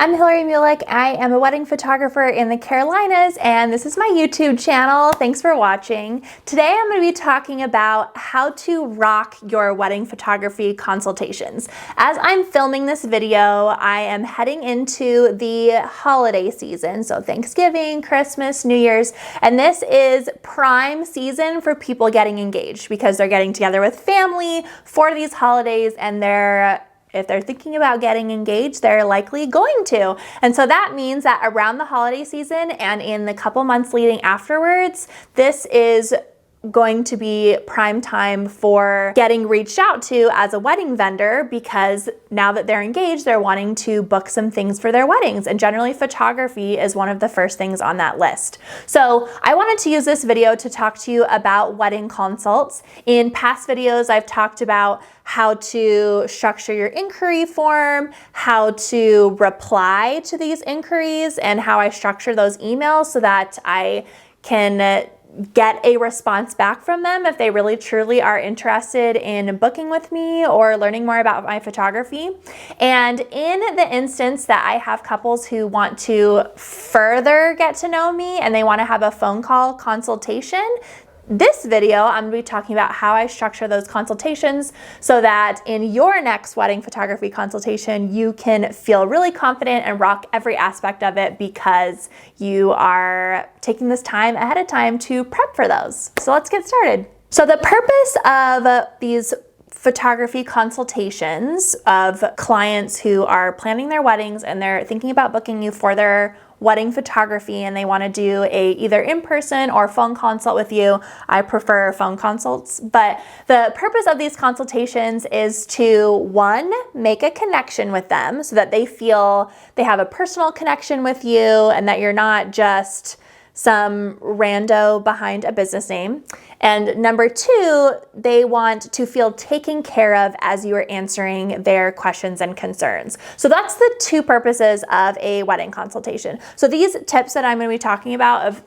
I'm Hillary Mulick. I am a wedding photographer in the Carolinas, and this is my YouTube channel. Thanks for watching. Today I'm going to be talking about how to rock your wedding photography consultations. As I'm filming this video, I am heading into the holiday season, so Thanksgiving, Christmas, New Year's, and this is prime season for people getting engaged because they're getting together with family for these holidays, and if they're thinking about getting engaged, they're likely going to. And so that means that around the holiday season and in the couple months leading afterwards, this is going to be prime time for getting reached out to as a wedding vendor, because now that they're engaged, they're wanting to book some things for their weddings, and generally photography is one of the first things on that list. So I wanted to use this video to talk to you about wedding consults. In past videos, I've talked about how to structure your inquiry form, how to reply to these inquiries, and how I structure those emails so that I can get a response back from them if they really truly are interested in booking with me or learning more about my photography. And in the instance that I have couples who want to further get to know me and they want to have a phone call consultation, this video, I'm going to be talking about how I structure those consultations so that in your next wedding photography consultation, you can feel really confident and rock every aspect of it because you are taking this time ahead of time to prep for those. So let's get started. So the purpose of these photography consultations of clients who are planning their weddings and they're thinking about booking you for their wedding photography and they want to do a either in-person or phone consult with you. I prefer phone consults, but the purpose of these consultations is to, one, make a connection with them so that they feel they have a personal connection with you and that you're not just some rando behind a business name. And number two, they want to feel taken care of as you are answering their questions and concerns. So that's the two purposes of a wedding consultation. So these tips that I'm going to be talking about of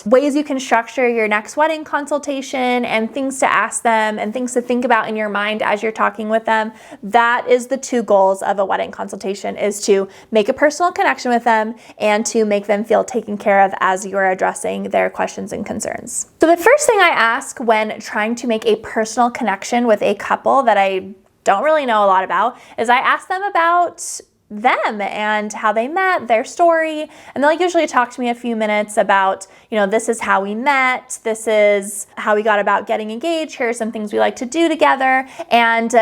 ways you can structure your next wedding consultation and things to ask them and things to think about in your mind as you're talking with them, that is the two goals of a wedding consultation, is to make a personal connection with them and to make them feel taken care of as you're addressing their questions and concerns. So the first thing I ask when trying to make a personal connection with a couple that I don't really know a lot about is I ask them about them and how they met, their story, and they'll usually talk to me a few minutes about, this is how we met, this is how we got about getting engaged, here are some things we like to do together, and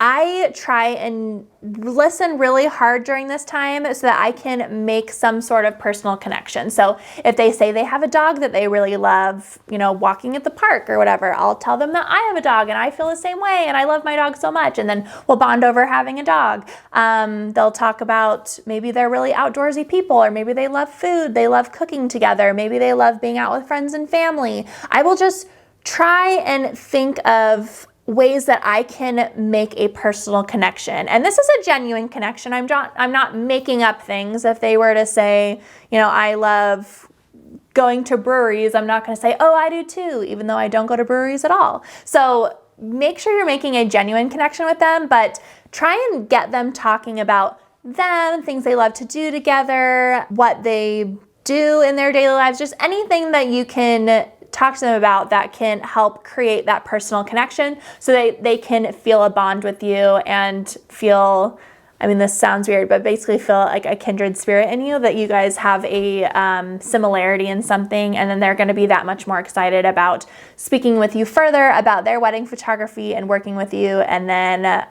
I try and listen really hard during this time so that I can make some sort of personal connection. So if they say they have a dog that they really love, walking at the park or whatever, I'll tell them that I have a dog and I feel the same way and I love my dog so much, and then we'll bond over having a dog. They'll talk about maybe they're really outdoorsy people, or maybe they love food, they love cooking together, maybe they love being out with friends and family. I will just try and think of ways that I can make a personal connection. And this is a genuine connection. I'm not making up things. If they were to say, I love going to breweries, I'm not going to say, oh, I do too, even though I don't go to breweries at all. So make sure you're making a genuine connection with them, but try and get them talking about them, things they love to do together, what they do in their daily lives, just anything that you can talk to them about that can help create that personal connection so they can feel a bond with you and feel, this sounds weird, but basically feel like a kindred spirit in you, that you guys have a similarity in something, and then they're going to be that much more excited about speaking with you further about their wedding photography and working with you, and then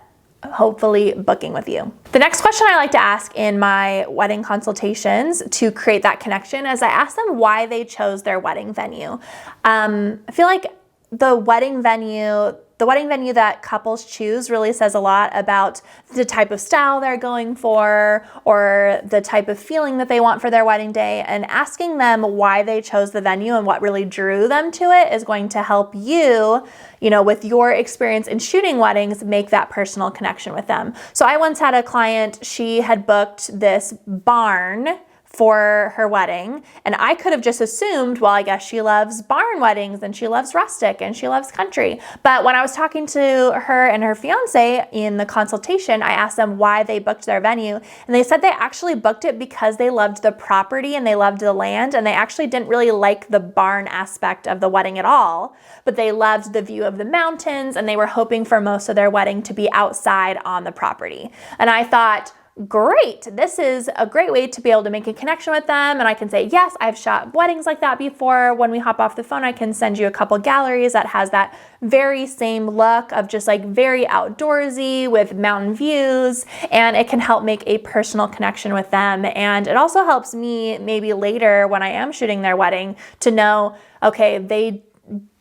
hopefully booking with you. The next question I like to ask in my wedding consultations to create that connection is I ask them why they chose their wedding venue. I feel like the wedding venue that couples choose really says a lot about the type of style they're going for or the type of feeling that they want for their wedding day, and asking them why they chose the venue and what really drew them to it is going to help you, with your experience in shooting weddings, make that personal connection with them. So I once had a client, she had booked this barn for her wedding. And I could have just assumed, well, I guess she loves barn weddings and she loves rustic and she loves country. But when I was talking to her and her fiance in the consultation, I asked them why they booked their venue. And they said they actually booked it because they loved the property and they loved the land. And they actually didn't really like the barn aspect of the wedding at all, but they loved the view of the mountains and they were hoping for most of their wedding to be outside on the property. And I thought, great, this is a great way to be able to make a connection with them. And I can say, yes, I've shot weddings like that before. When we hop off the phone, I can send you a couple galleries that has that very same look of just like very outdoorsy with mountain views. And it can help make a personal connection with them. And it also helps me maybe later when I am shooting their wedding to know, okay, they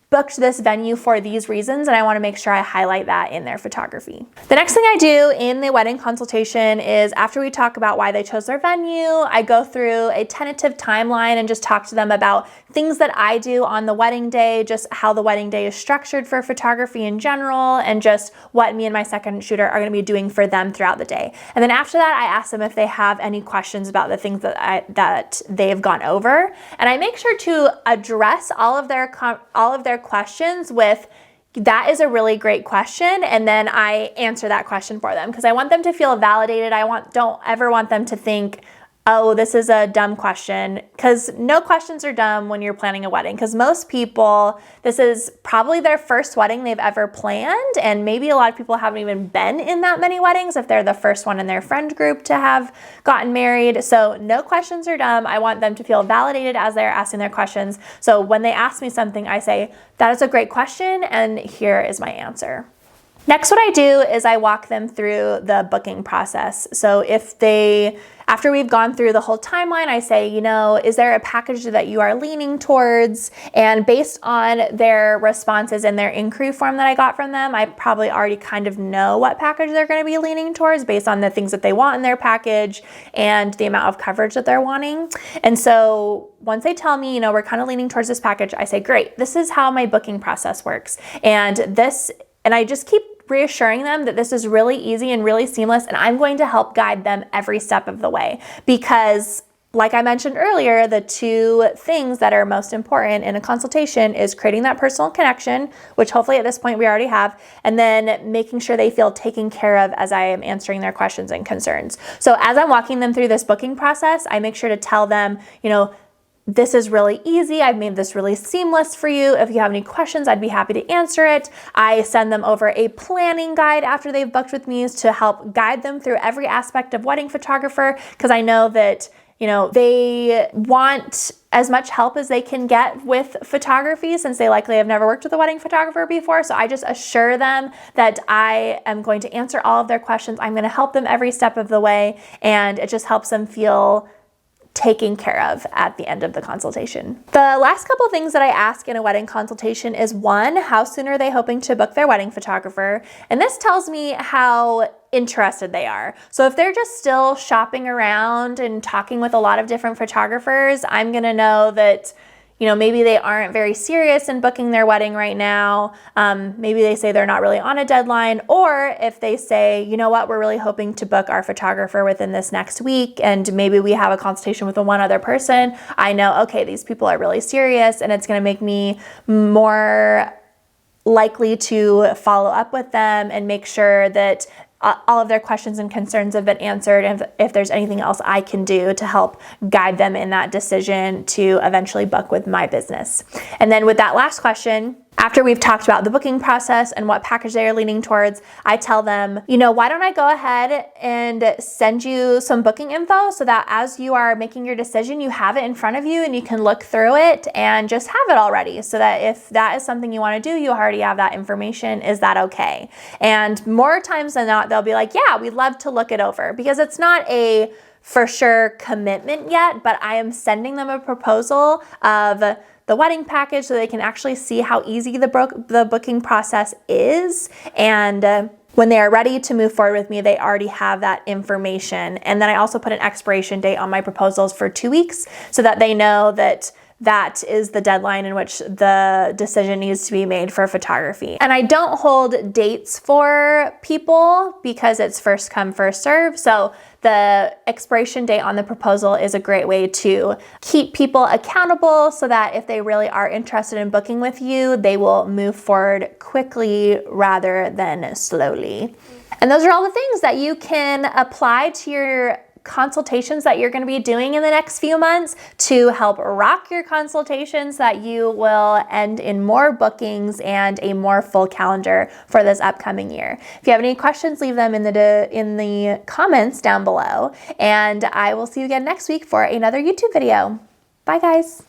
booked this venue for these reasons, and I want to make sure I highlight that in their photography. The next thing I do in the wedding consultation is after we talk about why they chose their venue, I go through a tentative timeline and just talk to them about things that I do on the wedding day, just how the wedding day is structured for photography in general, and just what me and my second shooter are going to be doing for them throughout the day. And then after that, I ask them if they have any questions about the things that they've gone over, and I make sure to address all of their questions with, that is a really great question, and then I answer that question for them because I want them to feel validated. Don't ever want them to think, oh, this is a dumb question, because no questions are dumb when you're planning a wedding, because most people, this is probably their first wedding they've ever planned, and maybe a lot of people haven't even been in that many weddings if they're the first one in their friend group to have gotten married. So no questions are dumb. I want them to feel validated as they're asking their questions. So when they ask me something, I say, that is a great question, and here is my answer. Next, what I do is I walk them through the booking process. So after we've gone through the whole timeline, I say, is there a package that you are leaning towards? And based on their responses and their inquiry form that I got from them, I probably already kind of know what package they're going to be leaning towards based on the things that they want in their package and the amount of coverage that they're wanting. And so once they tell me, we're kind of leaning towards this package, I say, great, this is how my booking process works. And I just keep reassuring them that this is really easy and really seamless, and I'm going to help guide them every step of the way. Because like I mentioned earlier, the two things that are most important in a consultation is creating that personal connection, which hopefully at this point we already have, and then making sure they feel taken care of as I am answering their questions and concerns. So as I'm walking them through this booking process, I make sure to tell them, this is really easy. I've made this really seamless for you. If you have any questions, I'd be happy to answer it. I send them over a planning guide after they've booked with me to help guide them through every aspect of wedding photographer, because I know that they want as much help as they can get with photography since they likely have never worked with a wedding photographer before. So I just assure them that I am going to answer all of their questions. I'm going to help them every step of the way, and it just helps them feel taken care of at the end of the consultation. The last couple things that I ask in a wedding consultation is, one, how soon are they hoping to book their wedding photographer? And this tells me how interested they are. So if they're just still shopping around and talking with a lot of different photographers, I'm gonna know that maybe they aren't very serious in booking their wedding right now. Maybe they say they're not really on a deadline. Or if they say, we're really hoping to book our photographer within this next week, and maybe we have a consultation with one other person, I know, okay, these people are really serious, and it's going to make me more likely to follow up with them and make sure that all of their questions and concerns have been answered, and if there's anything else I can do to help guide them in that decision to eventually book with my business. And then with that last question, after we've talked about the booking process and what package they are leaning towards, I tell them, why don't I go ahead and send you some booking info so that as you are making your decision, you have it in front of you and you can look through it and just have it already, so that if that is something you want to do, you already have that information. Is that okay? And more times than not, they'll be like, yeah, we'd love to look it over, because it's not a for sure commitment yet, but I am sending them a proposal of the wedding package so they can actually see how easy the booking process is. And when they are ready to move forward with me, they already have that information. And then I also put an expiration date on my proposals for 2 weeks so that they know that that is the deadline in which the decision needs to be made for photography. And I don't hold dates for people because it's first come, first serve. So the expiration date on the proposal is a great way to keep people accountable so that if they really are interested in booking with you, they will move forward quickly rather than slowly. And those are all the things that you can apply to your consultations that you're going to be doing in the next few months to help rock your consultations, that you will end in more bookings and a more full calendar for this upcoming year. If you have any questions, leave them in the comments down below, and I will see you again next week for another YouTube video. Bye guys.